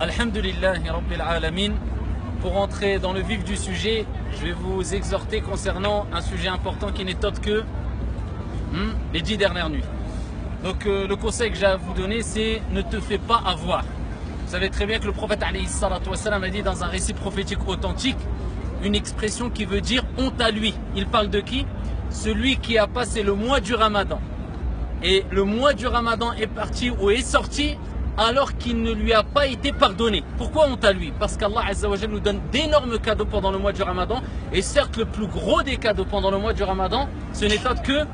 Alhamdulillahi Rabbil Alamin. Pour entrer dans le vif du sujet, je vais vous exhorter concernant un sujet important qui n'est autre que les 10 dernières nuits. Donc le conseil que j'ai à vous donner, c'est ne te fais pas avoir. Vous savez très bien que le prophète alayhi salatu wassalam a dit dans un récit prophétique authentique une expression qui veut dire honte à lui. Il parle de qui? Celui qui a passé le mois du Ramadan. Et le mois du Ramadan est parti ou est sorti alors qu'il ne lui a pas été pardonné. Pourquoi honte à lui? Parce qu'Allah Azza wa Jalla nous donne d'énormes cadeaux pendant le mois du Ramadan. Et certes, le plus gros des cadeaux pendant le mois du Ramadan, ce n'est autre que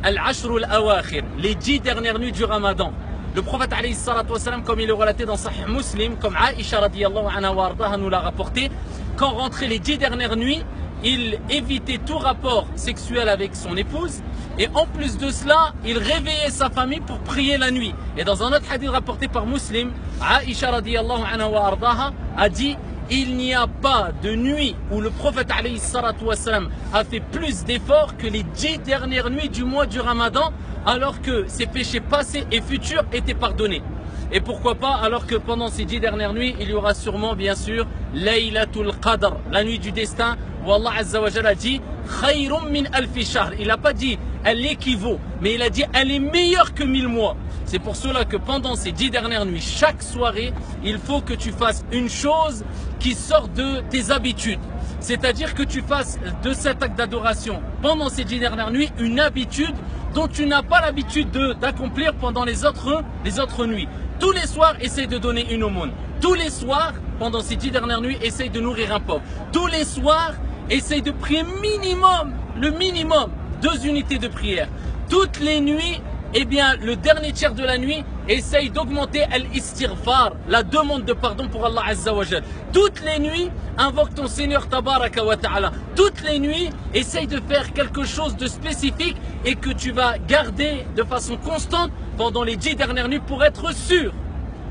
Al-Ashr al-Awakhir, les 10 dernières nuits du Ramadan. Le prophète alayhi salatu wassalam, comme il est relaté dans Sahih Muslim, comme Aisha radiyallahu anha wa ardaha nous l'a rapporté, quand rentraient les 10 dernières nuits, il évitait tout rapport sexuel avec son épouse. Et en plus de cela, il réveillait sa famille pour prier la nuit. Et dans un autre hadith rapporté par Muslim, Aisha radiyallahu anha wa ardaha a dit: il n'y a pas de nuit où le prophète alayhi salatu wassalam a fait plus d'efforts que les 10 dernières nuits du mois du Ramadan, alors que ses péchés passés et futurs étaient pardonnés. Et pourquoi pas, alors que pendant ces 10 dernières nuits, il y aura sûrement, bien sûr, Laylatul Qadr, la nuit du destin, où Allah Azza wa Jalla dit Khayrum min alfi shahr. Il n'a pas dit elle équivaut, mais il a dit elle est meilleure que 1000 mois. C'est pour cela que pendant ces 10 dernières nuits, chaque soirée, il faut que tu fasses une chose qui sort de tes habitudes. C'est-à-dire que tu fasses de cet acte d'adoration pendant ces 10 dernières nuits une habitude dont tu n'as pas l'habitude d'accomplir pendant les autres nuits. Tous les soirs, essaye de donner une aumône. Tous les soirs, pendant ces 10 dernières nuits, essaye de nourrir un pauvre. Tous les soirs, essaye de prier le minimum, 2 unités de prière. Toutes les nuits, eh bien, le dernier tiers de la nuit, essaye d'augmenter al-istighfar, la demande de pardon pour Allah Azza wa Jal. Toutes les nuits, invoque ton Seigneur Tabaraka wa Ta'ala. Toutes les nuits, essaye de faire quelque chose de spécifique et que tu vas garder de façon constante pendant les 10 dernières nuits pour être sûr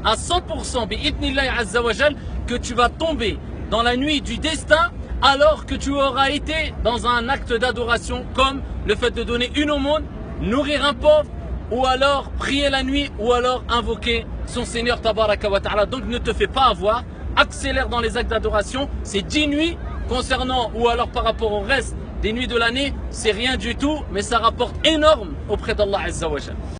à 100% bi'idnillahi Azza wa Jal que tu vas tomber dans la nuit du destin alors que tu auras été dans un acte d'adoration comme le fait de donner une aumône, nourrir un pauvre, ou alors prier la nuit, ou alors invoquer son Seigneur Tabaraka wa Ta'ala. Donc ne te fais pas avoir, accélère dans les actes d'adoration. Ces 10 nuits concernant, ou alors par rapport au reste des nuits de l'année, c'est rien du tout, mais ça rapporte énorme auprès d'Allah Azza wa Jalla.